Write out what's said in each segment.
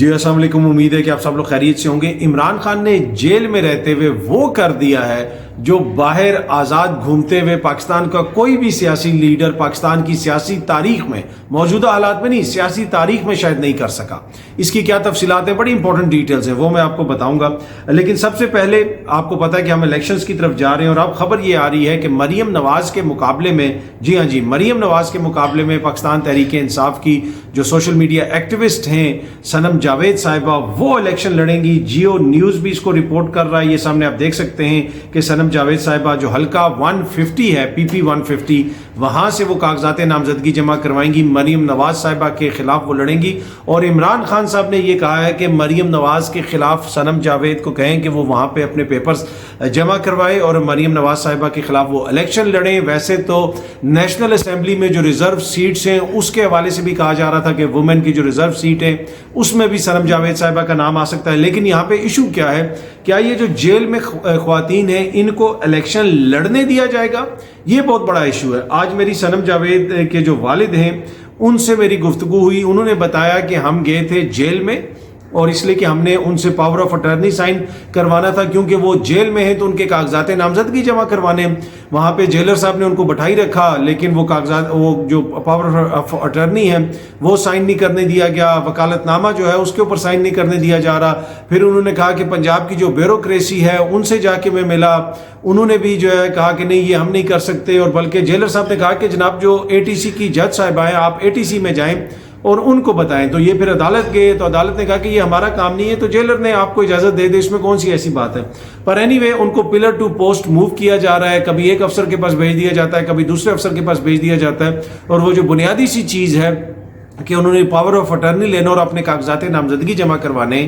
جی अस्सलाम वालेकुम। उम्मीद है कि आप सब लोग खैरियत से होंगे। इमरान खान ने जेल में रहते हुए वो कर दिया है जो बाहर आज़ाद घूमते हुए पाकिस्तान का कोई भी सियासी लीडर पाकिस्तान की सियासी तारीख में, मौजूदा हालात में नहीं, सियासी तारीख में शायद नहीं कर सका। इसकी क्या तफसीलात हैं, बड़ी इंपॉर्टेंट डिटेल्स हैं, वो मैं आपको बताऊंगा। लेकिन सबसे पहले आपको पता है कि हम इलेक्शंस की तरफ जा रहे हैं और अब खबर ये आ रही है कि मरीम नवाज के मुकाबले में, जी हाँ जी, मरीम नवाज के मुकाबले में पाकिस्तान तहरीक इंसाफ की जो सोशल मीडिया एक्टिविस्ट हैं सनम जावेद साहिबा, वो इलेक्शन लड़ेंगी। जियो न्यूज़ भी इसको रिपोर्ट कर रहा है, ये सामने आप देख सकते हैं कि सनम जावेद साहिबा जो हल्का 150 है, PP 150, वहां से वो कागजात नामजदगी जमा करवाएंगी। मरीम नवाज साहिबा के खिलाफ वो लड़ेंगी और इमरान खान साहब ने ये कहा है कि मरीम नवाज के खिलाफ सनम जावेद को कहें कि वो वहां पे अपने पेपर्स जमा करवाए और मरीम नवाज साहिबा के खिलाफ वो इलेक्शन लड़ें। वैसे तो नेशनल असेंबली में जो रिजर्व सीट्स हैं उसके हवाले से भी कहा जा रहा था कि वुमेन की जो रिजर्व सीट है उसमें भी सनम जावेद साहिबा का नाम आ सकता है। लेकिन यहाँ पे इशू क्या है, क्या ये जो जेल में ख्वातीन हैं इनको इलेक्शन लड़ने दिया जाएगा? ये बहुत बड़ा इशू है। आज मेरी सनम जावेद के जो वालिद हैं उनसे मेरी गुफ्तगू हुई। उन्होंने बताया कि हम गए थे जेल में और इसलिए कि हमने उनसे पावर ऑफ अटर्नी साइन करवाना था, क्योंकि वो जेल में हैं तो उनके कागजात नामजदगी जमा करवाने। वहाँ पे जेलर साहब ने उनको बैठाई रखा, लेकिन वो कागजात, वो जो पावर ऑफ अटर्नी है वो साइन नहीं करने दिया गया। वकालतनामा जो है उसके ऊपर साइन नहीं करने दिया जा रहा। फिर उन्होंने कहा कि पंजाब की जो ब्यूरोक्रेसी है उनसे जाके मैं मिला, उन्होंने भी जो है कहा कि नहीं, ये हम नहीं कर सकते। और बल्कि जेलर साहब ने कहा कि जनाब जो ATC की जज साहिबा हैं, आप ATC में जाएं और उनको बताएं। तो ये फिर अदालत गए तो अदालत ने कहा कि ये हमारा काम नहीं है, तो जेलर ने आपको इजाज़त दे दी, इसमें कौन सी ऐसी बात है। पर एनीवे उनको पिलर टू पोस्ट मूव किया जा रहा है, कभी एक अफसर के पास भेज दिया जाता है, कभी दूसरे अफसर के पास भेज दिया जाता है। और वो जो बुनियादी सी चीज़ है कि उन्होंने पावर ऑफ अटर्नी लेना और अपने कागजात नामजदगी जमा करवाने,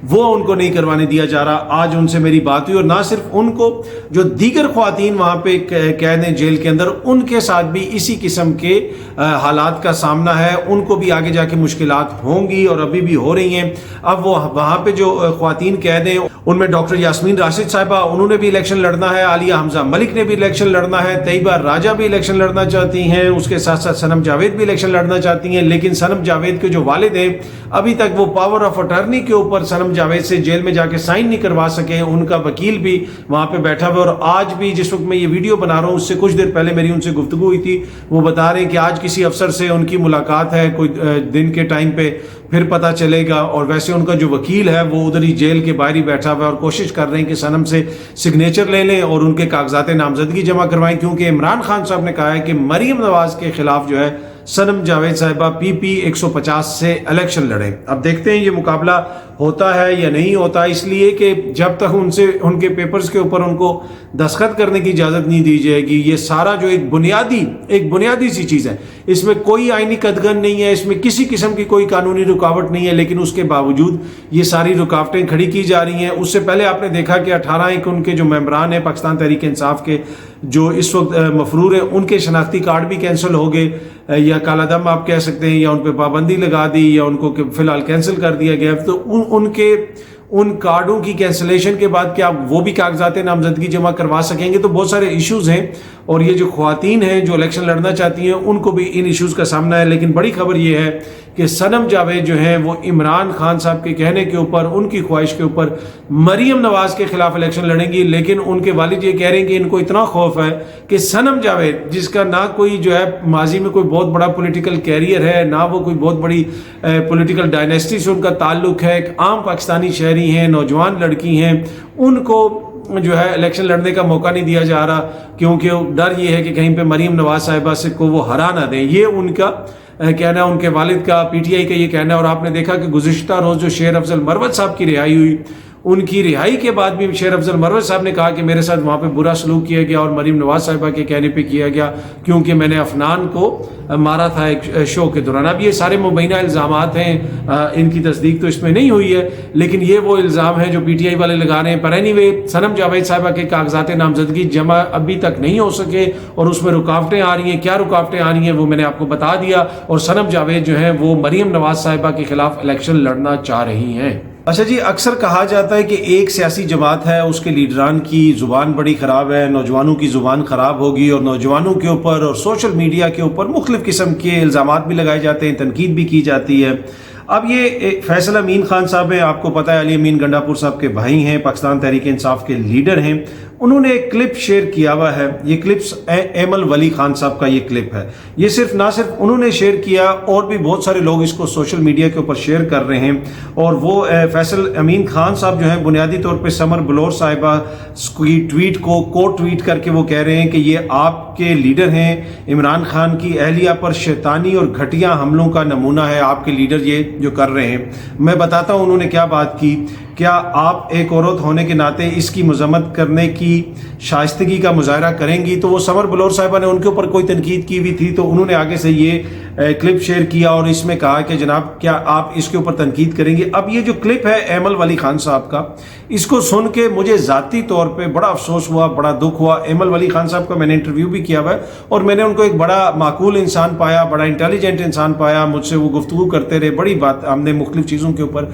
वो उनको नहीं करवाने दिया जा रहा। आज उनसे मेरी बात हुई और ना सिर्फ उनको, जो दीगर ख्वातीन वहाँ पे कैद हैं जेल के अंदर, उनके साथ भी इसी किस्म के हालात का सामना है। उनको भी आगे जाके मुश्किलात होंगी और अभी भी हो रही हैं। अब वो वहाँ पे जो ख्वातीन कैद हैं उनमें डॉक्टर यास्मीन राशिद साहिबा, उन्होंने भी इलेक्शन लड़ना है। आलिया हमजा मलिक ने भी इलेक्शन लड़ना है। तैयबा राजा भी इलेक्शन लड़ना चाहती हैं। उसके साथ साथ सनम जावेद भी इलेक्शन लड़ना चाहती हैं। लेकिन सनम जावेद के जो वालिद हैं अभी तक वो पावर ऑफ अटर्नी के ऊपर सनम जावेद से जेल में जाके साइन नहीं करवा सके। उनका वकील भी वहां पे बैठा हुआ और आज भी जिस वक्त मैं ये वीडियो बना रहा हूँ उससे कुछ देर पहले मेरी उनसे गुफ्तगू हुई थी। वो बता रहे हैं कि आज किसी अफसर से उनकी मुलाकात है कोई दिन के टाइम पे, फिर पता चलेगा। और वैसे उनका जो वकील है वो उधर ही जेल के बाहर ही बैठा हुआ है और कोशिश कर रहे हैं कि सनम से सिग्नेचर ले लें और उनके कागजात नामजदगी जमा करवाएं, क्योंकि इमरान खान साहब ने कहा है कि मरीम नवाज के खिलाफ जो है सनम जावेद साहिबा PP 150 से इलेक्शन लड़ें। अब देखते हैं ये मुकाबला होता है या नहीं होता, इसलिए कि जब तक उनसे उनके पेपर्स के ऊपर उनको दस्तखत करने की इजाज़त नहीं दी जाएगी, ये सारा जो एक बुनियादी सी चीज़ है, इसमें कोई आईनी कदगन नहीं है, इसमें किसी किस्म की कोई कानूनी रुकावट नहीं है, लेकिन उसके बावजूद ये सारी रुकावटें खड़ी की जा रही हैं। उससे पहले आपने देखा कि 18 उनके जो मेंबरान हैं पाकिस्तान तहरीक इंसाफ के जो इस वक्त मफरूर हैं, उनके शनाख्ती कार्ड भी कैंसिल हो गए, या काला दम आप कह सकते हैं, या उन पर पाबंदी लगा दी, या उनको फिलहाल कैंसिल कर दिया गया। तो उन कार्डों की कैंसिलेशन के बाद क्या वो भी कागजात नामजदगी जमा करवा सकेंगे? तो बहुत सारे इश्यूज हैं और ये जो ख्वातीन हैं जो इलेक्शन लड़ना चाहती हैं उनको भी इन इश्यूज का सामना है। लेकिन बड़ी खबर ये है कि सनम जावेद जो हैं वो इमरान खान साहब के कहने के ऊपर, उनकी ख्वाहिश के ऊपर मरीम नवाज के खिलाफ इलेक्शन लड़ेंगी। लेकिन उनके वालिद ये कह रहे हैं कि इनको इतना खौफ है कि सनम जावेद, जिसका ना कोई जो है माजी में कोई बहुत बड़ा पॉलिटिकल कैरियर है, ना वो कोई बहुत बड़ी पॉलिटिकल डायनेस्टी से उनका ताल्लुक है, एक आम पाकिस्तानी शहरी हैं, नौजवान लड़की हैं, उनको जो है इलेक्शन लड़ने का मौका नहीं दिया जा रहा, क्योंकि डर ये है कि कहीं पे मरीम नवाज साहिबा से को वो हरा ना दें। ये उनका कहना है, उनके वालिद का, PTI का ये कहना है। और आपने देखा कि गुज़िश्ता रोज़ जो शेर अफजल मरवत साहब की रिहाई हुई, उनकी रिहाई के बाद भी शेर अफजल मरवत साहब ने कहा कि मेरे साथ वहाँ पे बुरा सलूक किया गया और मरीम नवाज साहिबा के कहने पे किया गया, क्योंकि मैंने अफनान को मारा था एक शो के दौरान। अब ये सारे मुबैना इल्ज़ामात हैं, इनकी तस्दीक तो इसमें नहीं हुई है, लेकिन ये वो इल्ज़ाम है जो PTI वाले लगा रहे हैं। पर एनीवे सनम जावेद साहिबा के कागजात नामजदगी जमा अभी तक नहीं हो सके और उसमें रुकावटें आ रही हैं। क्या रुकावटें आ रही हैं वो मैंने आपको बता दिया। और सनम जावेद जो है वो मरीम नवाज साहिबा के खिलाफ इलेक्शन लड़ना चाह रही हैं। अच्छा जी, अक्सर कहा जाता है कि एक सियासी जमात है उसके लीडरान की ज़ुबान बड़ी ख़राब है, नौजवानों की ज़ुबान ख़राब होगी और नौजवानों के ऊपर और सोशल मीडिया के ऊपर मुख्तलिफ़ किस्म के इल्ज़ामात भी लगाए जाते हैं, तनकीद भी की जाती है। اب یہ فیصل امین خان صاحب ہیں، آپ کو پتہ ہے علی امین گنڈاپور صاحب کے بھائی ہیں، پاکستان تحریک انصاف کے لیڈر ہیں. انہوں نے ایک کلپ شیئر کیا ہوا ہے. یہ کلپس ایمل ولی خان صاحب کا یہ کلپ ہے. یہ نہ صرف انہوں نے شیئر کیا، اور بھی بہت سارے لوگ اس کو سوشل میڈیا کے اوپر شیئر کر رہے ہیں. اور وہ فیصل امین خان صاحب جو ہیں بنیادی طور پہ سمر بلور صاحبہ کی ٹویٹ کو کوٹ ٹویٹ کر کے وہ کہہ رہے ہیں کہ یہ آپ کے لیڈر ہیں، عمران خان کی اہلیہ پر شیطانی اور گھٹیا حملوں کا نمونہ ہے آپ کے لیڈر یہ جو کر رہے ہیں. میں بتاتا ہوں انہوں نے کیا بات کی. کیا آپ ایک عورت ہونے کے ناطے اس کی مذمت کرنے کی شائستگی کا مظاہرہ کریں گی؟ تو وہ سمر بلور صاحبہ نے ان کے اوپر کوئی تنقید کی ہوئی تھی، تو انہوں نے آگے سے یہ کلپ شیئر کیا اور اس میں کہا کہ جناب کیا آپ اس کے اوپر تنقید کریں گے؟ اب یہ جو کلپ ہے ایمل ولی خان صاحب کا، اس کو سن کے مجھے ذاتی طور پہ بڑا افسوس ہوا، بڑا دکھ ہوا. ایمل ولی خان صاحب کا میں نے انٹرویو بھی کیا ہوا ہے، اور میں نے ان کو ایک بڑا معقول انسان پایا، بڑا انٹیلیجنٹ انسان پایا. مجھ سے وہ گفتگو کرتے رہے، بڑی بات، ہم نے مختلف چیزوں کے اوپر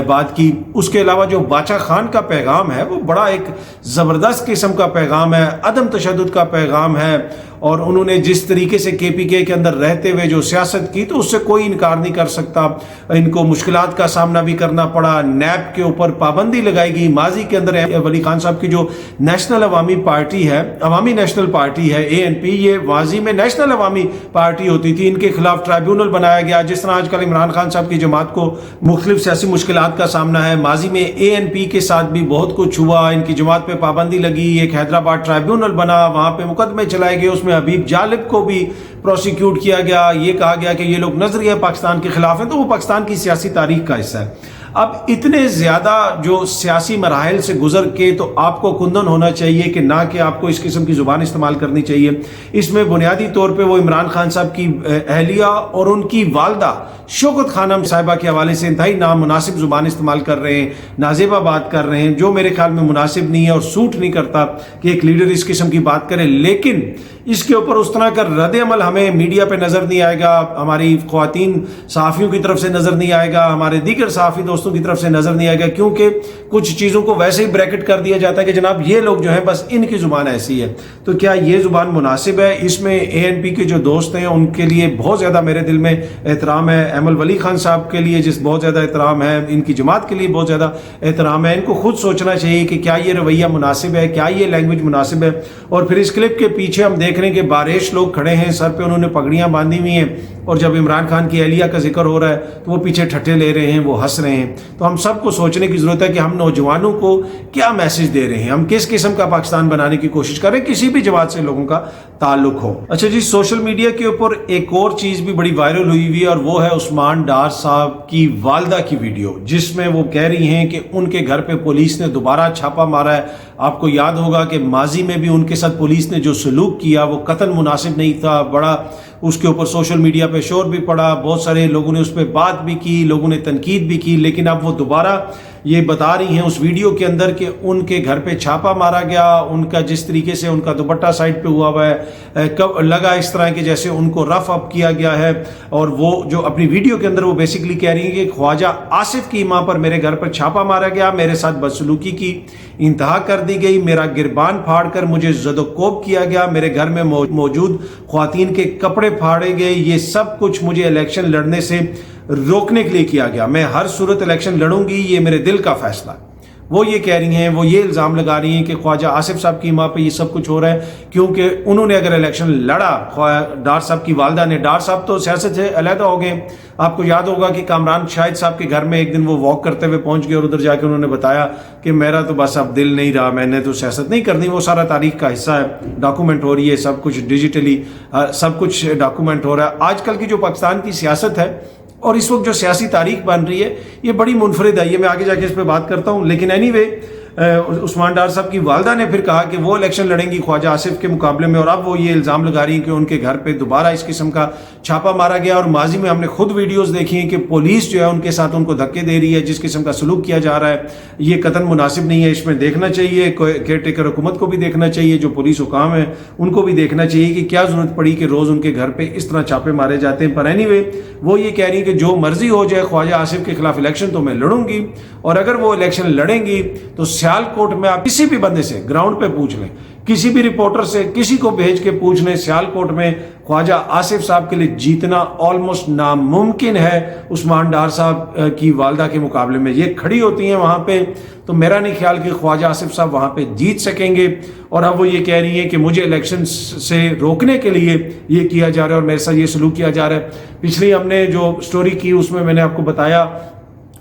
بات کی. اس کے علاوہ جو باچا خان کا پیغام ہے وہ بڑا ایک زبردست قسم کا پیغام ہے، عدم تشدد کا پیغام ہے. اور انہوں نے جس طریقے سے کے پی کے اندر رہتے ہوئے جو سیاست کی، تو اس سے کوئی انکار نہیں کر سکتا. ان کو مشکلات کا سامنا بھی کرنا پڑا، نیب کے اوپر پابندی لگائی گئی. ماضی کے اندر ولی خان صاحب کی جو نیشنل عوامی پارٹی ہے، عوامی نیشنل پارٹی ہے ANP، یہ ماضی میں نیشنل عوامی پارٹی ہوتی تھی. ان کے خلاف ٹرائیبیونل بنایا گیا. جس طرح آج کل عمران خان صاحب کی جماعت کو مختلف سیاسی مشکلات کا سامنا ہے، ماضی میں ANP کے ساتھ بھی بہت کچھ ہوا. ان کی جماعت پہ پابندی لگی، ایک حیدرآباد ٹرائیبیونل بنا، وہاں پہ مقدمے چلائے گئے. اس میں حبیب جالب کو بھی پروسیکیوٹ کیا گیا. یہ کہا گیا کہ یہ لوگ نظریہ پاکستان کے خلاف ہیں. تو وہ پاکستان کی سیاسی تاریخ کا حصہ ہے. اب اتنے زیادہ جو سیاسی مراحل سے گزر کے تو آپ کو کندن ہونا چاہیے کہ نہ کہ آپ کو اس قسم کی زبان استعمال کرنی چاہیے. اس میں بنیادی طور پہ وہ عمران خان صاحب کی اہلیہ اور ان کی والدہ شوکت خانم صاحبہ کے حوالے سے انتہائی نامناسب زبان استعمال کر رہے ہیں، نازیبہ بات کر رہے ہیں، جو میرے خیال میں مناسب نہیں ہے اور سوٹ نہیں کرتا کہ ایک لیڈر اس قسم کی بات کرے. لیکن اس کے اوپر اس طرح کا رد عمل ہمیں میڈیا پہ نظر نہیں آئے گا، ہماری خواتین صحافیوں کی طرف سے نظر نہیں آئے گا، ہمارے دیگر صحافی دوستوں کی طرف سے نظر نہیں آئے گا، کیونکہ کچھ چیزوں کو ویسے ہی بریکٹ کر دیا جاتا ہے کہ جناب یہ لوگ جو ہیں بس ان کی زبان ایسی ہے. تو کیا یہ زبان مناسب ہے؟ اس میں ANP کے جو دوست ہیں ان کے لیے بہت زیادہ میرے دل میں احترام ہے. ایمل ولی خان صاحب کے لیے بہت زیادہ احترام ہے، ان کی جماعت کے لیے بہت زیادہ احترام ہے. ان کو خود سوچنا چاہیے کہ کیا یہ رویہ مناسب ہے، کیا یہ لینگویج مناسب ہے. اور پھر اس کلپ کے پیچھے ہم دیکھ رہے ہیں کہ بارش لوگ کھڑے ہیں، سر پہ انہوں نے پگڑیاں باندھی ہوئی ہیں، اور جب عمران خان کی اہلیہ کا ذکر ہو رہا ہے تو وہ پیچھے ٹھٹے لے رہے ہیں، وہ ہنس رہے ہیں. تو ہم سب کو سوچنے کی ضرورت ہے کہ ہم نوجوانوں کو کیا میسج دے رہے ہیں، ہم کس قسم کا پاکستان بنانے کی کوشش کر رہے ہیں، کسی بھی جماعت سے لوگوں کا تعلق ہو. اچھا جی، سوشل میڈیا کے اوپر ایک اور چیز بھی بڑی وائرل ہوئی ہے، اور وہ ہے عثمان ڈار صاحب کی والدہ کی ویڈیو، جس میں وہ کہہ رہی ہیں کہ ان کے گھر پہ پولیس نے دوبارہ چھاپا مارا ہے. آپ کو یاد ہوگا کہ ماضی میں بھی ان کے ساتھ پولیس نے جو سلوک کیا وہ قطعاً مناسب نہیں تھا. بڑا اس کے اوپر سوشل میڈیا پہ شور بھی پڑا، بہت سارے لوگوں نے اس پہ بات بھی کی، لوگوں نے تنقید بھی کی. لیکن اب وہ دوبارہ یہ بتا رہی ہیں اس ویڈیو کے اندر کہ ان کے گھر پہ چھاپا مارا گیا. ان کا جس طریقے سے ان کا دوپٹہ سائڈ پہ ہوا ہوا ہے، لگا اس طرح کہ جیسے ان کو رف اپ کیا گیا ہے. اور وہ جو اپنی ویڈیو کے اندر وہ بیسیکلی کہہ رہی ہیں کہ خواجہ آصف کی ماں پر میرے گھر پر چھاپا مارا گیا، میرے ساتھ بدسلوکی کی انتہا کر دی گئی، میرا گربان پھاڑ کر مجھے زد و کوب کیا گیا، میرے گھر میں موجود خواتین کے کپڑے پھاڑے گئے. یہ سب کچھ مجھے الیکشن لڑنے سے روکنے کے لیے کیا گیا. میں ہر صورت الیکشن لڑوں گی، یہ میرے دل کا فیصلہ. وہ یہ کہہ رہی ہیں، وہ یہ الزام لگا رہی ہیں کہ خواجہ آصف صاحب کی ماں پہ یہ سب کچھ ہو رہا ہے کیونکہ انہوں نے اگر الیکشن لڑا، ڈار صاحب کی والدہ نے. ڈار صاحب تو سیاست سے علیحدہ ہو گئے. آپ کو یاد ہوگا کہ کامران شاہد صاحب کے گھر میں ایک دن وہ واک کرتے ہوئے پہنچ گئے اور ادھر جا کے انہوں نے بتایا کہ میرا تو بس اب دل نہیں رہا، میں نے تو سیاست نہیں کرنی. وہ سارا تاریخ کا حصہ ہے، ڈاکومنٹ ہو رہی ہے، سب کچھ ڈیجیٹلی سب کچھ ڈاکومنٹ ہو رہا ہے. آج کل کی جو پاکستان کی سیاست ہے اور اس وقت جو سیاسی تاریخ بن رہی ہے یہ بڑی منفرد ہے. یہ میں آگے جا کے اس پہ بات کرتا ہوں. لیکن اینی وے عثمان ڈار صاحب کی والدہ نے پھر کہا کہ وہ الیکشن لڑیں گی خواجہ آصف کے مقابلے میں. اور اب وہ یہ الزام لگا رہی ہیں کہ ان کے گھر پہ دوبارہ اس قسم کا چھاپا مارا گیا. اور ماضی میں ہم نے خود ویڈیوز دیکھی ہیں کہ پولیس جو ہے ان کے ساتھ ان کو دھکے دے رہی ہے. جس قسم کا سلوک کیا جا رہا ہے یہ قطعاً مناسب نہیں ہے. اس میں دیکھنا چاہیے، کیئر ٹیکر حکومت کو بھی دیکھنا چاہیے، جو پولیس حکام ہیں ان کو بھی دیکھنا چاہیے کہ کیا ضرورت پڑی کہ روز ان کے گھر پہ اس طرح چھاپے مارے جاتے ہیں. پر اینی وے وہ یہ کہہ رہی ہیں کہ جو مرضی ہو جائے خواجہ آصف کے خلاف الیکشن تو میں لڑوں گی. اور اگر وہ الیکشن لڑیں گی تو سیالکوٹ میں آپ کسی بھی بندے سے گراؤنڈ پہ پوچھ لیں، کسی بھی رپورٹر سے کسی کو بھیج کے پوچھ لیں، سیالکوٹ میں ख्वाजा आसिफ साहब के लिए जीतना ऑलमोस्ट नामुमकिन है उस्मान डार साहब की वालदा के मुकाबले में। ये खड़ी होती हैं वहाँ पे, तो मेरा नहीं ख्याल कि ख्वाजा आसिफ साहब वहाँ पे जीत सकेंगे। और अब वो ये कह रही हैं कि मुझे इलेक्शन से रोकने के लिए ये किया जा रहा है और मेरे साथ ये सलूक किया जा रहा है। पिछली हमने जो स्टोरी की उसमें मैंने आपको बताया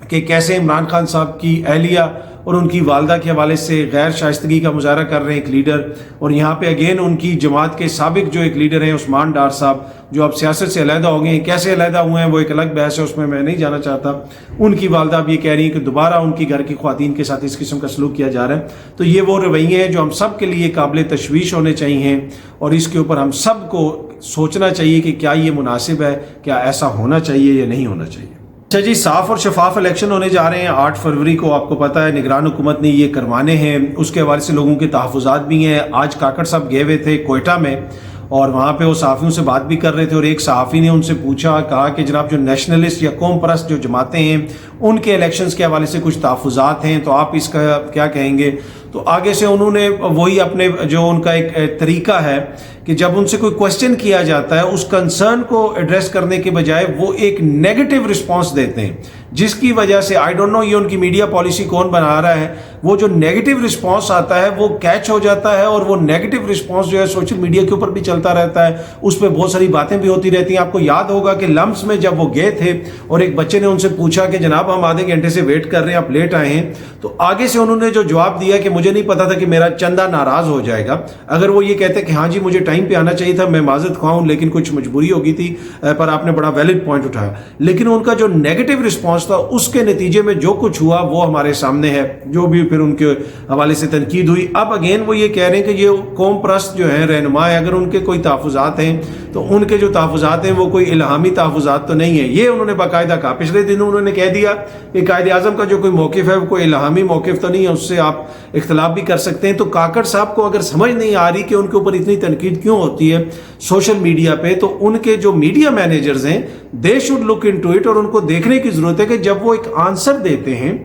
कि कैसे इमरान खान साहब की अहलिया और उनकी वालदा के हवाले से गैर शाइस्तगी का मुजाहरा कर रहे हैं एक लीडर, और यहाँ पे अगेन उनकी जमात के साबिक जो एक लीडर हैं उस्मान डार साहब, जो अब सियासत से अलहदा हो गए हैं। कैसे अलहदा हुए हैं वो एक अलग बहस है, उसमें मैं नहीं जाना चाहता। उनकी वालदा अब ये कह रही है कि दोबारा उनकी घर की ख्वातीन के साथ इस किस्म का सलूक किया जा रहा है। तो ये वो रवैये हैं जो हम सब के लिए काबिल तशवीश होने चाहिए और इसके ऊपर हम सब को सोचना चाहिए कि क्या ये मुनासिब है, क्या ऐसा होना चाहिए या नहीं होना चाहिए। अच्छा जी, साफ और शफाफ इलेक्शन होने जा रहे हैं 8 फरवरी को, आपको पता है निगरान हुकूमत ने ये करवाने हैं। उसके हवाले से लोगों के तहफ़्फ़ुज़ात भी हैं। आज काकड़ साहब गए हुए थे कोयटा में और वहाँ पे वो सहाफ़ियों से बात भी कर रहे थे और एक सहाफ़ी ने उनसे पूछा, कहा कि जनाब जो नेशनलिस्ट या कौम परस्त जो जमातें हैं उनके इलेक्शंस के हवाले से कुछ तहफ़्फ़ुज़ात हैं, तो आप इसका क्या कहेंगे। तो आगे से उन्होंने वही अपने जो उनका एक तरीका है कि जब उनसे कोई क्वेश्चन किया जाता है उस कंसर्न को एड्रेस करने के बजाय वो एक नेगेटिव रिस्पांस देते हैं, जिसकी वजह से आई डोंट नो ये उनकी मीडिया पॉलिसी कौन बना रहा है, वो जो नेगेटिव रिस्पांस आता है वो कैच हो जाता है और वो नेगेटिव रिस्पांस जो है सोशल मीडिया के ऊपर भी चलता रहता है, उस पर बहुत सारी बातें भी होती रहती हैं। आपको याद होगा कि लम्स में जब वो गए थे और एक बच्चे ने उनसे पूछा कि जनाब हम आधे घंटे से वेट कर रहे हैं, आप लेट आए हैं, तो आगे से उन्होंने जो जवाब दिया कि मुझे नहीं पता था कि मेरा चंदा नाराज हो जाएगा। अगर वो ये कहते कि हाँ जी मुझे टाइम पे आना चाहिए था, मैं माजरत ख्वाह हूं लेकिन कुछ मजबूरी हो गई थी, पर आपने बड़ा वैलिड पॉइंट उठाया। लेकिन उनका जो नेगेटिव रिस्पांस था उसके नतीजे में जो कुछ हुआ वो हमारे सामने है, जो भी फिर उनके हवाले से तनकीद हुई। अब अगेन वो ये कह रहे हैं कि ये कौम परस्त जो है रहनुमा है, अगर उनके कोई तहफ़्फ़ुज़ात हैं तो उनके जो तहफ़्फ़ुज़ात हैं वो कोई इल्हामी तहफ़्फ़ुज़ात तो नहीं है। ये उन्होंने बाकायदा कहा। पिछले दिन उन्होंने कह दिया कि कायद आज़म का जो कोई मौक़िफ़ है वो कोई इल्हामी मौक़िफ़ तो नहीं है, उससे आप इख्तलाफ भी कर सकते हैं। तो काकड़ साहब को अगर समझ नहीं आ रही कि उनके ऊपर इतनी तनकीद क्यों होती है सोशल मीडिया पे, तो उनके जो मीडिया मैनेजर्स हैं they should look into it और उनको देखने की जरूरत है कि जब वो एक आंसर देते हैं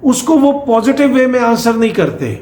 उसको वो पॉजिटिव वे में आंसर नहीं करते।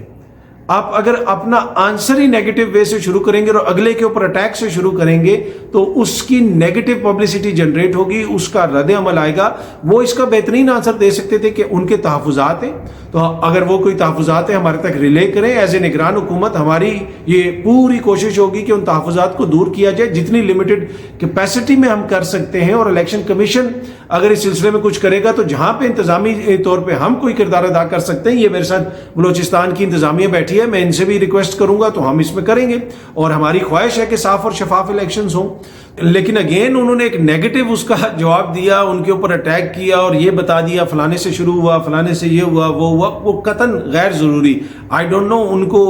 आप अगर अपना आंसर ही नेगेटिव वे से शुरू करेंगे और अगले के ऊपर अटैक से शुरू करेंगे तो उसकी नेगेटिव पब्लिसिटी जनरेट होगी, उसका रद्द अमल आएगा। वो इसका बेहतरीन आंसर दे सकते थे कि उनके तहफ़्फ़ुज़ात हैं, तो अगर वो कोई तहफ़्फ़ुज़ात है हमारे तक रिले करें। एज ए निगरान हुकूमत हमारी ये पूरी कोशिश होगी कि उन तहफ़्फ़ुज़ात को दूर किया जाए जितनी लिमिटेड कैपेसिटी में हम कर सकते हैं। और इलेक्शन कमीशन अगर इस सिलसिले में कुछ करेगा तो जहां पे इंतजामी तौर पे हम कोई किरदार अदा कर सकते हैं, ये मेरे साथ बलोचिस्तान की इंतजामिया बैठी है, मैं इनसे भी रिक्वेस्ट करूंगा तो हम इसमें करेंगे और हमारी ख्वाहिश है कि साफ और शफाफ इलेक्शंस हों। लेकिन अगेन उन्होंने एक नेगेटिव उसका जवाब दिया, उनके ऊपर अटैक किया और ये बता दिया फलाने से शुरू हुआ, फलाने से ये हुआ, वो कतन गैर ज़रूरी। आई डोंट नो उनको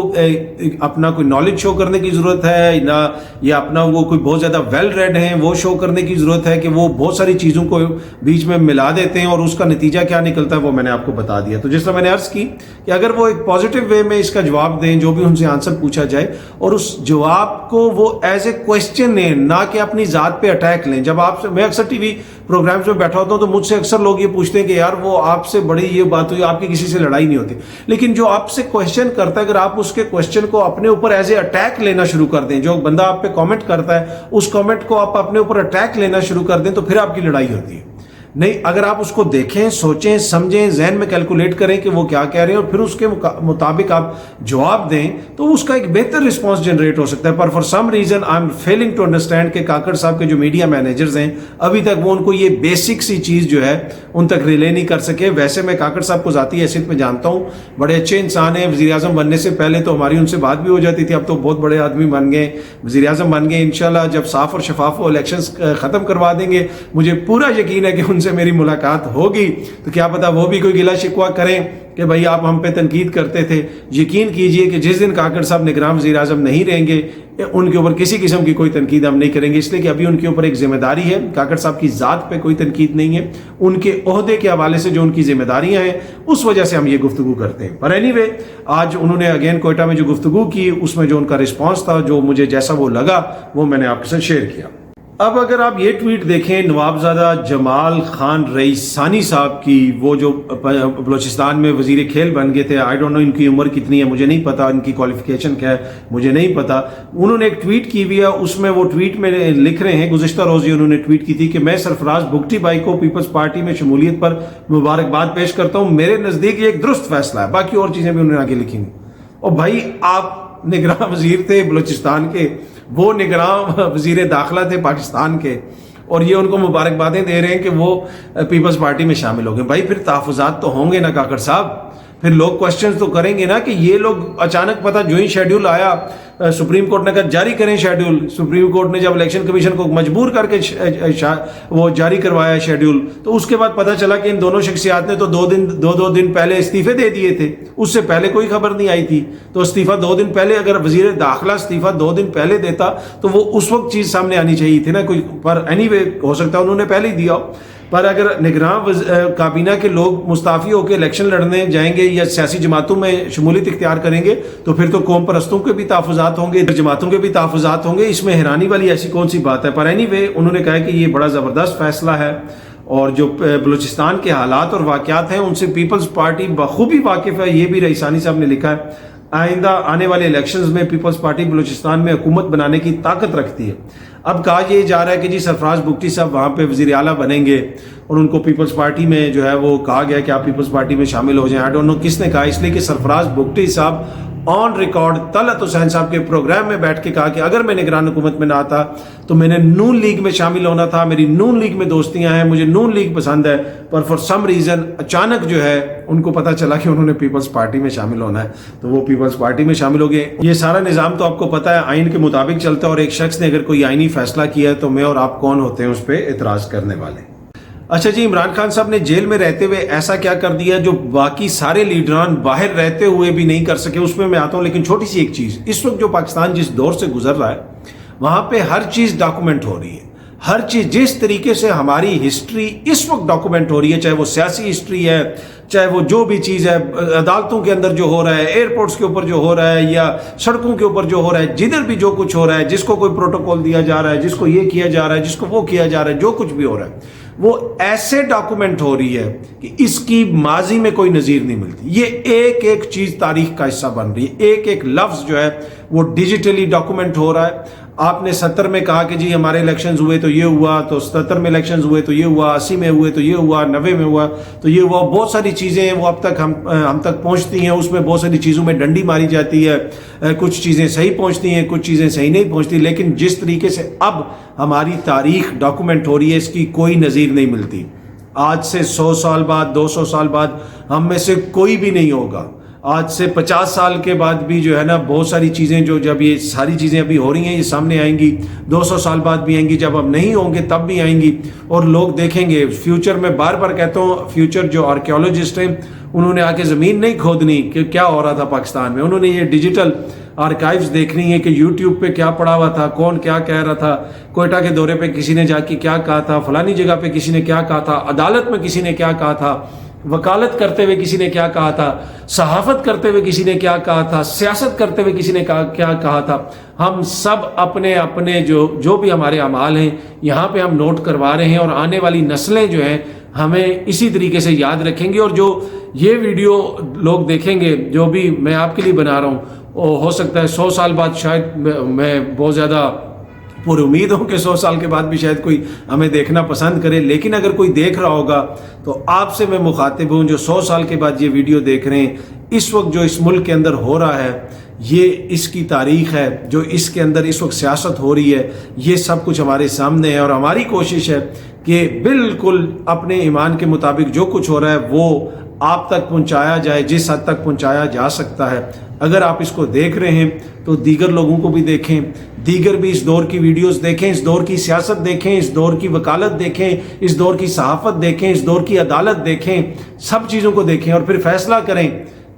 अपना कोई नॉलेज शो करने की ज़रूरत है ना, या अपना वो कोई बहुत ज़्यादा वेल रेड हैं वो शो करने की ज़रूरत है कि वो बहुत सारी चीज़ों को बीच में मिला देते हैं और उसका नतीजा क्या निकलता है वो मैंने आपको बता दिया। तो जिस तरह मैंने अर्ज़ की कि अगर वो एक पॉजिटिव वे में इसका जवाब दें, जो भी उनसे आंसर पूछा जाए, और उस जवाब को वो एज ए क्वेश्चन लें, ना कि अपनी ज़ात पे अटैक लें। जब आपसे, मैं अक्सर टीवी प्रोग्राम्स में बैठा होता हूं तो मुझसे अक्सर लोग ये पूछते हैं कि यार वो आपसे बड़ी ये बात हुई, आपकी किसी से लड़ाई नहीं होती। लेकिन जो आपसे क्वेश्चन करता है, अगर आप उसके क्वेश्चन को अपने ऊपर एज ए अटैक लेना शुरू कर दें, जो बंदा आप पे कमेंट करता है उस कमेंट को आप अपने ऊपर अटैक लेना शुरू कर दें, तो फिर आपकी लड़ाई होती है। नहीं, अगर आप उसको देखें, सोचें, समझें, जहन में कैलकुलेट करें कि वो क्या कह रहे हैं और फिर उसके मुताबिक आप जवाब दें, तो उसका एक बेहतर रिस्पांस जनरेट हो सकता है। पर for some reason I am failing to understand कि काकड़ साहब के जो मीडिया मैनेजर्स हैं अभी तक वो उनको ये बेसिक सी चीज़ जो है उन तक रिले नहीं कर सके। वैसे मैं काकड़ साहब को ज़ाती हैसियत में जानता हूँ, बड़े अच्छे इंसान हैं। वज़ीर आज़म बनने से पहले तो हमारी उनसे बात भी हो जाती थी, अब तो बहुत बड़े आदमी बन गए, वज़ीर आज़म बन गए। इंशाल्लाह जब साफ और शफाफ इलेक्शंस ख़त्म करवा देंगे, मुझे पूरा यकीन है कि उनसे मेरी मुलाकात होगी, तो क्या पता वो भी कोई गिला शिकवा करें कि भाई आप हम पे तनकीद करते थे। यकीन कीजिए कि जिस दिन काकड़ साहब निगरान वज़ीर आज़म नहीं रहेंगे उनके ऊपर किसी किस्म की कोई तनकीद हम नहीं करेंगे, इसलिए कि अभी उनके ऊपर एक जिम्मेदारी है। काकड़ साहब की ज़ात पे कोई तनकीद नहीं है, उनके ओहदे के हवाले से जो उनकी जिम्मेदारियां हैं उस वजह से हम ये गुफ्तगू करते हैं। पर एनीवे, आज उन्होंने अगेन कोयटा में जो गुफ्तगू की उसमें जो उनका रिस्पॉन्स था, जो मुझे जैसा वो लगा वो मैंने आपके साथ शेयर किया। اب اگر آپ یہ ٹویٹ دیکھیں نوابزادہ جمال خان رئیسانی صاحب کی، وہ جو بلوچستان میں وزیر کھیل بن گئے تھے، آئی ڈونٹ نو ان کی عمر کتنی ہے، مجھے نہیں پتا ان کی کوالیفیکیشن کیا ہے، مجھے نہیں پتا. انہوں نے ایک ٹویٹ کی ہوئی ہے، اس میں وہ ٹویٹ میں لکھ رہے ہیں، گزشتہ روز ہی انہوں نے ٹویٹ کی تھی کہ میں سرفراز بگٹی بھائی کو پیپلز پارٹی میں شمولیت پر مبارکباد پیش کرتا ہوں، میرے نزدیک یہ ایک درست فیصلہ ہے. باقی اور چیزیں بھی انہوں نے آگے لکھی ہیں. اور بھائی آپ نگراں وزیر تھے بلوچستان کے، وہ نگراں وزیر داخلہ تھے پاکستان کے، اور یہ ان کو مبارکبادیں دے رہے ہیں کہ وہ پیپلز پارٹی میں شامل ہو گئے. بھائی پھر تحفظات تو ہوں گے نا کاکڑ صاحب، پھر لوگ کوشچنز تو کریں گے نا کہ یہ لوگ اچانک پتہ جو ہی شیڈیول آیا سپریم کورٹ نے کہا جاری کریں شیڈیول. سپریم کورٹ نے جب الیکشن کمیشن کو مجبور کر کے وہ جاری کروایا شیڈیول، تو اس کے بعد پتہ چلا کہ ان دونوں شخصیات نے تو دو دن پہلے استعفے دے دیے تھے، اس سے پہلے کوئی خبر نہیں آئی تھی. تو استعفیٰ 2 دن پہلے، اگر وزیر داخلہ استعفیٰ 2 دن پہلے دیتا تو وہ اس وقت چیز سامنے آنی چاہیے تھی نا کوئی. پر اینی وے ہو سکتا ہے انہوں نے پہلے ہی دیا ہو. پر اگر نگراں کابینہ کے لوگ مستعفی ہو کے الیکشن لڑنے جائیں گے یا سیاسی جماعتوں میں شمولیت اختیار کریں گے تو پھر تو قوم پرستوں کے بھی تحفظات ہوں گے، جماعتوں کے بھی تحفظات ہوں گے. اس میں حیرانی والی ایسی کون سی بات ہے؟ پر اینی وے انہوں نے کہا کہ یہ بڑا زبردست فیصلہ ہے، اور جو بلوچستان کے حالات اور واقعات ہیں ان سے پیپلز پارٹی بخوبی واقف ہے. یہ بھی رئیسانی صاحب نے لکھا ہے. آئندہ آنے والے الیکشنز میں پیپلز پارٹی بلوچستان میں حکومت بنانے کی طاقت رکھتی ہے. اب کہا یہ جا رہا ہے کہ جی سرفراز بگٹی صاحب وہاں پہ وزیر اعلیٰ بنیں گے، اور ان کو پیپلز پارٹی میں جو ہے وہ کہا گیا کہ آپ پیپلز پارٹی میں شامل ہو جائیں. آئی ڈونٹ نو کس نے کہا، اس لیے کہ سرفراز بگٹی صاحب آن ریکارڈ طلعت حسین صاحب کے پروگرام میں بیٹھ کے کہا کہ اگر میں نگران حکومت میں نہ آتا تو میں نے نون لیگ میں شامل ہونا تھا، میری نون لیگ میں دوستیاں ہیں، مجھے نون لیگ پسند ہے. پر فار سم ریزن اچانک جو ہے ان کو پتہ چلا کہ انہوں نے پیپلز پارٹی میں شامل ہونا ہے تو وہ پیپلز پارٹی میں شامل ہو گئے. یہ سارا نظام تو آپ کو پتہ ہے آئین کے مطابق چلتا ہے، اور ایک شخص نے اگر کوئی آئینی فیصلہ کیا ہے تو میں اور آپ کون ہوتے ہیں اس پہ اعتراض کرنے والے. اچھا جی، عمران خان صاحب نے جیل میں رہتے ہوئے ایسا کیا کر دیا جو باقی سارے لیڈران باہر رہتے ہوئے بھی نہیں کر سکے، اس میں آتا ہوں. لیکن چھوٹی سی ایک چیز، اس وقت جو پاکستان جس دور سے گزر رہا ہے وہاں پہ ہر چیز ڈاکومنٹ ہو رہی ہے. ہر چیز جس طریقے سے ہماری ہسٹری اس وقت ڈاکومنٹ ہو رہی ہے، چاہے وہ سیاسی ہسٹری ہے، چاہے وہ جو بھی چیز ہے، عدالتوں کے اندر جو ہو رہا ہے، ایئرپورٹس کے اوپر جو ہو رہا ہے، یا سڑکوں کے اوپر جو ہو رہا ہے، جدھر بھی جو کچھ ہو رہا ہے، جس کو کوئی پروٹوکول دیا جا رہا ہے، جس کو یہ کیا جا رہا ہے، جس کو وہ کیا جا رہا ہے، جو کچھ بھی ہو رہا ہے وہ ایسے ڈاکومنٹ ہو رہی ہے کہ اس کی ماضی میں کوئی نظیر نہیں ملتی. یہ ایک ایک چیز تاریخ کا حصہ بن رہی ہے، ایک ایک لفظ جو ہے وہ ڈیجیٹلی ڈاکومنٹ ہو رہا ہے. آپ نے 70 میں کہا کہ جی ہمارے الیکشنز ہوئے تو یہ ہوا، تو 77 میں الیکشنز ہوئے تو یہ ہوا، 80 میں ہوئے تو یہ ہوا، 90 میں ہوا تو یہ ہوا. بہت ساری چیزیں ہیں وہ اب تک ہم تک پہنچتی ہیں، اس میں بہت ساری چیزوں میں ڈنڈی ماری جاتی ہے، کچھ چیزیں صحیح پہنچتی ہیں، کچھ چیزیں صحیح نہیں پہنچتی. لیکن جس طریقے سے اب ہماری تاریخ ڈاکومنٹ ہو رہی ہے اس کی کوئی نظیر نہیں ملتی. آج سے 100 سال بعد، 200 سال بعد ہم میں سے کوئی بھی نہیں ہوگا. آج سے 50 سال کے بعد بھی جو ہے نا بہت ساری چیزیں جو جب یہ ساری چیزیں ابھی ہو رہی ہیں یہ سامنے آئیں گی، 200 سال بعد بھی آئیں گی، جب ہم نہیں ہوں گے تب بھی آئیں گی. اور لوگ دیکھیں گے فیوچر میں. بار بار کہتا ہوں فیوچر جو آرکیولوجسٹ ہیں انہوں نے آ کے زمین نہیں کھودنی کہ کیا ہو رہا تھا پاکستان میں، انہوں نے یہ ڈیجیٹل آرکائیوز دیکھنی ہے کہ یوٹیوب پہ کیا پڑا ہوا تھا، کون کیا کہہ رہا تھا، کوئٹہ کے دورے پہ کسی نے جا کے کیا کہا تھا، فلانی جگہ پہ کسی نے کیا کہا تھا، عدالت میں کسی نے کیا کہا تھا، وکالت کرتے ہوئے کسی نے کیا کہا تھا، صحافت کرتے ہوئے کسی نے کیا کہا تھا، سیاست کرتے ہوئے کسی نے کیا کہا تھا. ہم سب اپنے اپنے جو بھی ہمارے اعمال ہیں یہاں پہ ہم نوٹ کروا رہے ہیں، اور آنے والی نسلیں جو ہیں ہمیں اسی طریقے سے یاد رکھیں گی. اور جو یہ ویڈیو لوگ دیکھیں گے جو بھی میں آپ کے لیے بنا رہا ہوں، ہو سکتا ہے 100 سال بعد شاید میں بہت زیادہ پوری امید ہوں کہ 100 سال کے بعد بھی شاید کوئی ہمیں دیکھنا پسند کرے. لیکن اگر کوئی دیکھ رہا ہوگا تو آپ سے میں مخاطب ہوں جو 100 سال کے بعد یہ ویڈیو دیکھ رہے ہیں. اس وقت جو اس ملک کے اندر ہو رہا ہے یہ اس کی تاریخ ہے، جو اس کے اندر اس وقت سیاست ہو رہی ہے یہ سب کچھ ہمارے سامنے ہے. اور ہماری کوشش ہے کہ بالکل اپنے ایمان کے مطابق جو کچھ ہو رہا ہے وہ آپ تک پہنچایا جائے جس حد تک پہنچایا جا سکتا ہے. اگر آپ اس کو دیکھ رہے ہیں تو دیگر لوگوں کو بھی دیکھیں، دیگر بھی اس دور کی ویڈیوز دیکھیں، اس دور کی سیاست دیکھیں، اس دور کی وکالت دیکھیں، اس دور کی صحافت دیکھیں، اس دور کی عدالت دیکھیں، سب چیزوں کو دیکھیں اور پھر فیصلہ کریں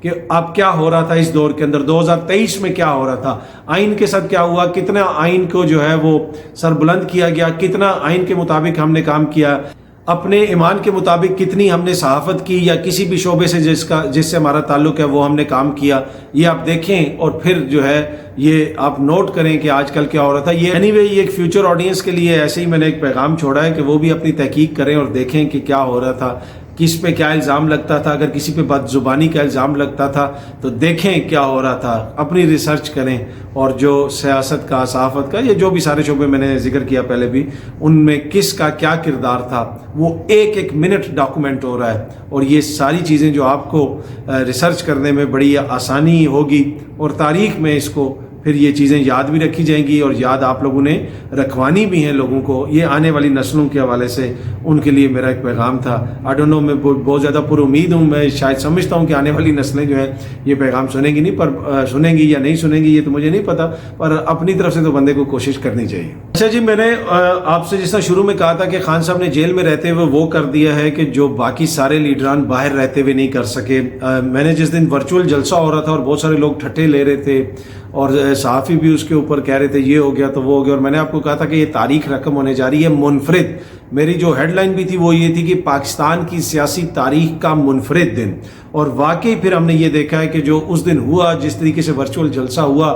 کہ اب کیا ہو رہا تھا اس دور کے اندر. 2023 میں کیا ہو رہا تھا، آئین کے ساتھ کیا ہوا، کتنا آئین کو جو ہے وہ سربلند کیا گیا، کتنا آئین کے مطابق ہم نے کام کیا. अपने ईमान के मुताबिक कितनी हमने सहाफ़त की या किसी भी शोबे से जिससे हमारा ताल्लुक़ है वो हमने काम किया, ये आप देखें और फिर जो है ये आप नोट करें कि आजकल क्या हो रहा था। ये एनीवे ये एक फ्यूचर ऑडियंस के लिए ऐसे ही मैंने एक पैगाम छोड़ा है कि वो भी अपनी तहकीक करें और देखें कि क्या हो रहा था, किस पे क्या इल्ज़ाम लगता था। अगर किसी पे बदजुबानी का इल्ज़ाम लगता था तो देखें क्या हो रहा था, अपनी रिसर्च करें। और जो सियासत का, सहाफ़त का, ये जो भी सारे शोबे मैंने जिक्र किया पहले भी, उनमें किस का क्या किरदार था वो एक एक मिनट डॉक्यूमेंट हो रहा है। और ये सारी चीज़ें जो आपको रिसर्च करने में बड़ी आसानी होगी और तारीख़ में इसको फिर ये चीज़ें याद भी रखी जाएंगी और याद आप लोगों ने रखवानी भी हैं लोगों को। ये आने वाली नस्लों के हवाले से उनके लिए मेरा एक पैगाम था। आई डोंट नो, मैं बहुत ज़्यादा पुरुमीद हूँ, मैं शायद समझता हूँ कि आने वाली नस्लें जो हैं ये पैगाम सुनेंगी नहीं, पर सुनेंगी या नहीं सुनेंगी ये तो मुझे नहीं पता, पर अपनी तरफ से तो बंदे को कोशिश करनी चाहिए। अच्छा जी, मैंने आपसे जिस तरह शुरू में कहा था कि खान साहब ने जेल में रहते हुए वो कर दिया है कि जो बाकी सारे लीडरान बाहर रहते हुए नहीं कर सके। मैंने जिस दिन वर्चुअल जलसा हो रहा था और बहुत सारे लोग ठट्ठे ले रहे थे और सहाफ़ी भी उसके ऊपर कह रहे थे ये हो गया तो वो हो गया, और मैंने आपको कहा था कि ये तारीख रकम होने जा रही है मुनफरिद। मेरी जो हेडलाइन भी थी वो ये थी कि पाकिस्तान की सियासी तारीख का मुनफरिद दिन। और वाकई फिर हमने ये देखा है कि जो उस दिन हुआ, जिस तरीके से वर्चुअल जलसा हुआ,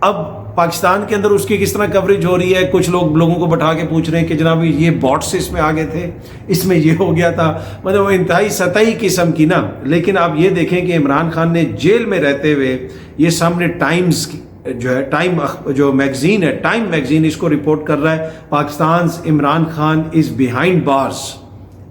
अब पाकिस्तान के अंदर उसकी किस तरह कवरेज हो रही है। कुछ लोगों को बैठा के पूछ रहे हैं कि जनाब ये बॉट्स इसमें आ गए थे, इसमें ये हो गया था, मतलब वो इंतहाई सतही किस्म की ना। लेकिन आप ये देखें कि इमरान खान ने जेल में रहते हुए ये सामने टाइम्स जो है, टाइम जो मैगजीन है, टाइम मैगजीन इसको रिपोर्ट कर रहा है, Pakistan Imran Khan is behind bars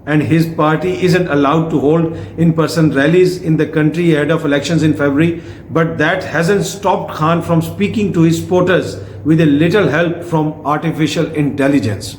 and his party isn't allowed to hold in-person rallies in the country ahead of elections in February, but that hasn't stopped Khan from speaking to his supporters with a little help from artificial intelligence.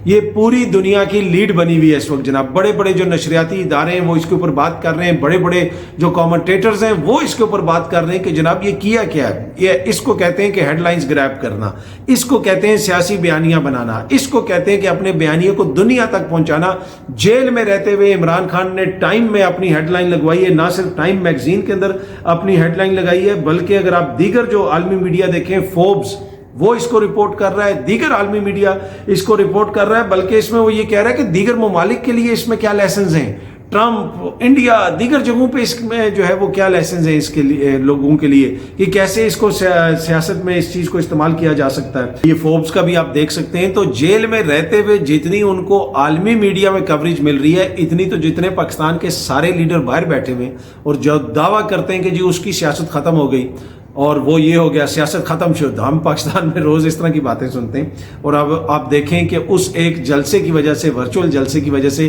ये पूरी दुनिया की lead बनी हुई है इस वक्त जनाब। बड़े बड़े जो नशरियाती इदारे हैं वो इसके ऊपर बात कर रहे हैं, बड़े बड़े जो कमेंटेटर्स हैं वो इसके ऊपर बात कर रहे हैं कि जनाब ये किया क्या है। ये इसको कहते हैं कि हेडलाइंस ग्रैब करना, इसको कहते हैं सियासी बयानियां बनाना, इसको कहते हैं कि अपने बयानियों को दुनिया तक पहुंचाना। जेल में रहते हुए इमरान खान ने टाइम में अपनी हेडलाइन लगवाई है, ना सिर्फ टाइम मैगजीन के अंदर अपनी हेडलाइन लगाई है, बल्कि अगर आप दीगर जो आलमी मीडिया देखें, फोर्ब्स वो इसको रिपोर्ट कर रहा है, दीगर आलमी मीडिया इसको रिपोर्ट कर रहा है, बल्कि इसमें वो ये कह रहा है कि दीगर ममालिक के लिए इसमें क्या लेसन्स हैं, ट्रंप, इंडिया, दीगर जगहों पे इसमें जो है वो क्या लेसन्स हैं इसके लिए, लोगों के लिए, कि कैसे इसको सियासत में इस चीज़ को इस्तेमाल किया जा सकता है। ये फोर्ब्स का भी आप देख सकते हैं। तो जेल में रहते हुए जितनी उनको आलमी मीडिया में कवरेज मिल रही है, इतनी तो जितने पाकिस्तान के सारे लीडर बाहर बैठे हुए और जो दावा करते हैं कि जी उसकी सियासत ख़त्म हो गई और वो ये हो गया, सियासत ख़त्म शुद्ध। हम पाकिस्तान में रोज़ इस तरह की बातें सुनते हैं। और अब आप देखें कि उस एक जलसे की वजह से, वर्चुअल जलसे की वजह से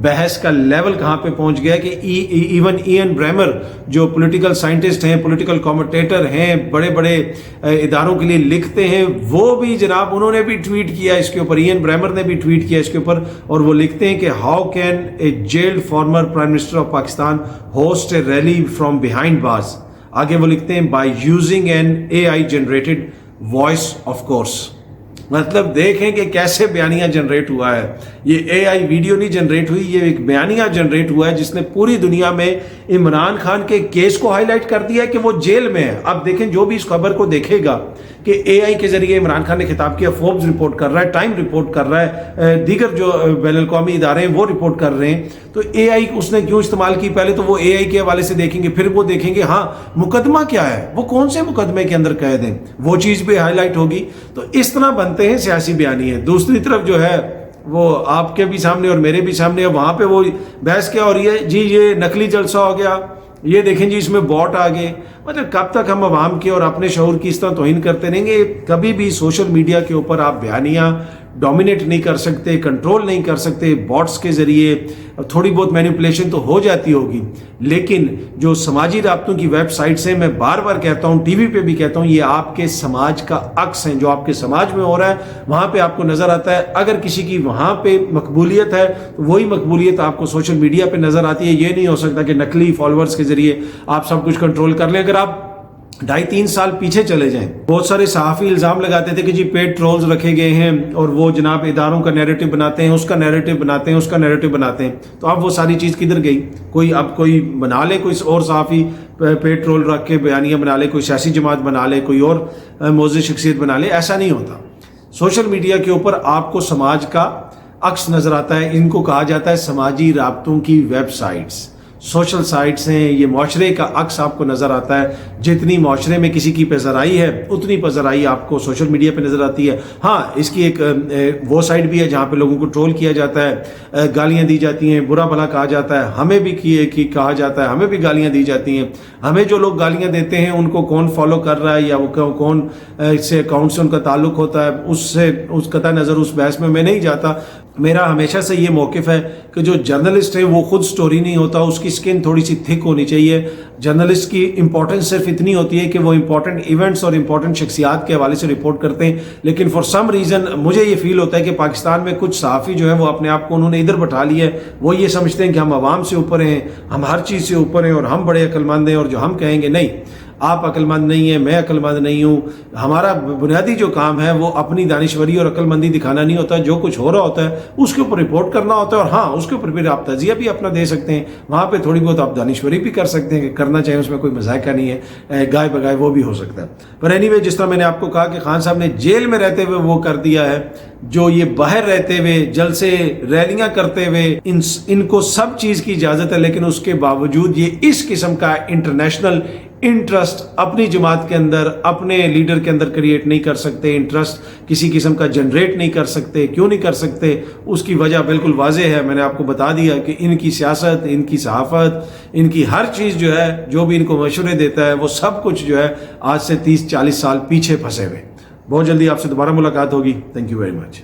बहस का लेवल कहाँ पे पहुँच गया कि इवन इयन ब्रेमर जो पॉलिटिकल साइंटिस्ट हैं, पॉलिटिकल कमेंटेटर हैं, बड़े बड़े इदारोों के लिए लिखते हैं, वो भी जनाब उन्होंने भी ट्वीट किया इसके ऊपर, इयन ब्रेमर ने भी ट्वीट किया इसके ऊपर। और वो लिखते हैं कि how can a jailed former prime minister of Pakistan host a rally from behind bars. आगे वो लिखते हैं by using an AI generated voice of course. मतलब देखें कि कैसे बयानिया जनरेट हुआ है। ये AI वीडियो नहीं जनरेट हुई, ये एक बयानिया जनरेट हुआ है जिसने पूरी दुनिया में इमरान खान के केस को हाईलाइट कर दिया है कि वो जेल में है। अब देखें, जो भी इस खबर को देखेगा कि AI के जरिए इमरान खान ने खिताब किया, फोर्ब्स रिपोर्ट कर रहा है, टाइम रिपोर्ट कर रहा है, दीगर जो बैनुल-अक़वामी इदारे हैं वो रिपोर्ट कर रहे हैं, तो AI उसने क्यों इस्तेमाल की, पहले तो वो AI के हवाले से देखेंगे, फिर वो देखेंगे हाँ मुकदमा क्या है, वो कौन से मुकदमे के अंदर कैद हैं, वो चीज़ भी हाईलाइट होगी। तो इस तरह बनते हैं सियासी बयानी है। दूसरी तरफ जो है वो आपके भी सामने और मेरे भी सामने, वहाँ पे वो बहस क्या हो रही है, जी ये नकली जलसा हो गया, ये देखें जी इसमें बॉट आ गए। मतलब कब तक हम आवाम के और अपने शऊर की इस तरह तौहीन करते रहेंगे। कभी भी सोशल मीडिया के ऊपर आप बयानियाँ डोमिनेट नहीं कर सकते, कंट्रोल नहीं कर सकते। बॉट्स के ज़रिए थोड़ी बहुत मैनिपुलेशन तो हो जाती होगी, लेकिन जो समाजी राब्तों की वेबसाइट्स हैं, मैं बार बार कहता हूँ, टीवी पे भी कहता हूँ, ये आपके समाज का अक्स हैं। जो आपके समाज में हो रहा है वहाँ पे आपको नज़र आता है। अगर किसी की वहाँ पे मकबूलियत है तो वही मकबूलियत आपको सोशल मीडिया पे नज़र आती है। ये नहीं हो सकता कि नकली फॉलोअर्स के ज़रिए आप सब कुछ कंट्रोल कर लें। अगर आप 2.5-3 साल पीछे चले जाएं, बहुत सारे सहाफ़ी इल्ज़ाम लगाते थे कि जी पेड ट्रोल्स रखे गए हैं और वो जनाब इदारों का नैरेटिव बनाते हैं, उसका नैरेटिव बनाते हैं, उसका नैरेटिव बनाते हैं। तो अब वो सारी चीज़ किधर गई? कोई बना ले, कोई और सहाफ़ी पेड ट्रोल रख के बयानियाँ बना ले, कोई सियासी जमात बना ले, कोई और मोअज़्ज़ज़ शख्सियत बना ले। ऐसा नहीं होता। सोशल मीडिया के ऊपर आपको समाज का अक्स नज़र आता है। इनको कहा जाता है समाजी राब्तों की वेबसाइट्स, सोशल साइट्स हैं। ये माशरे का अक्स आपको नज़र आता है। जितनी माशरे में किसी की पेशराई है उतनी पेशराई आपको सोशल मीडिया पे नज़र आती है। हाँ, इसकी एक वो साइड भी है जहाँ पे लोगों को ट्रोल किया जाता है, गालियाँ दी जाती हैं, बुरा भला कहा जाता है, हमें भी कहा जाता है, हमें भी गालियाँ दी जाती हैं। हमें जो लोग गालियाँ देते हैं उनको कौन फॉलो कर रहा है या वो कौन से अकाउंट से उनका ताल्लुक होता है, उससे उस कतई नज़र उस बहस में मैं नहीं जाता। मेरा हमेशा से ये मौक़िफ़ है कि जो जर्नलिस्ट है वो खुद स्टोरी नहीं होता, उसकी स्किन थोड़ी सी थिक होनी चाहिए। जर्नलिस्ट की इंपॉर्टेंस सिर्फ इतनी होती है कि वो इंपॉर्टेंट इवेंट्स और इंपॉर्टेंट शख्सियात के हवाले से रिपोर्ट करते हैं। लेकिन फॉर सम रीज़न मुझे ये फील होता है कि पाकिस्तान में कुछ सहाफ़ी जो है वो अपने आप को उन्होंने इधर बैठा लिया है। वो ये समझते हैं कि हम आवाम से ऊपर हैं, हम हर चीज़ से ऊपर हैं और हम बड़े अक्लमंद हैं, और जो हम कहेंगे नहीं, आप अक्लमंद नहीं हैं, मैं अक्लमंद नहीं हूँ। हमारा बुनियादी जो काम है वो अपनी दानिशवरी और अक्लमंदी दिखाना नहीं होता। जो कुछ हो रहा होता है उसके ऊपर रिपोर्ट करना होता है, और हाँ, उसके ऊपर फिर आप तजिया भी अपना दे सकते हैं। वहाँ पे थोड़ी बहुत आप दानिशवरी भी कर सकते हैं कि करना चाहिए, उसमें कोई मजाका नहीं है, गाय बगाए वो भी हो सकता है। पर एनीवे, जिस तरह मैंने आपको कहा कि खान साहब ने जेल में रहते हुए वो कर दिया है जो ये बाहर रहते हुए जलसे रैलियां करते हुए इनको सब चीज़ की इजाज़त है, लेकिन उसके बावजूद ये इस किस्म का इंटरनेशनल इंटरेस्ट अपनी जमात के अंदर, अपने लीडर के अंदर क्रिएट नहीं कर सकते। इंटरेस्ट किसी किस्म का जनरेट नहीं कर सकते। क्यों नहीं कर सकते? उसकी वजह बिल्कुल वाज़ेह है। मैंने आपको बता दिया कि इनकी सियासत, इनकी सहाफ़त, इनकी हर चीज़ जो है, जो भी इनको मशवरे देता है, वो सब कुछ जो है आज से 30-40 साल पीछे फंसे हुए। बहुत जल्दी आपसे दोबारा मुलाकात होगी। Thank you very much.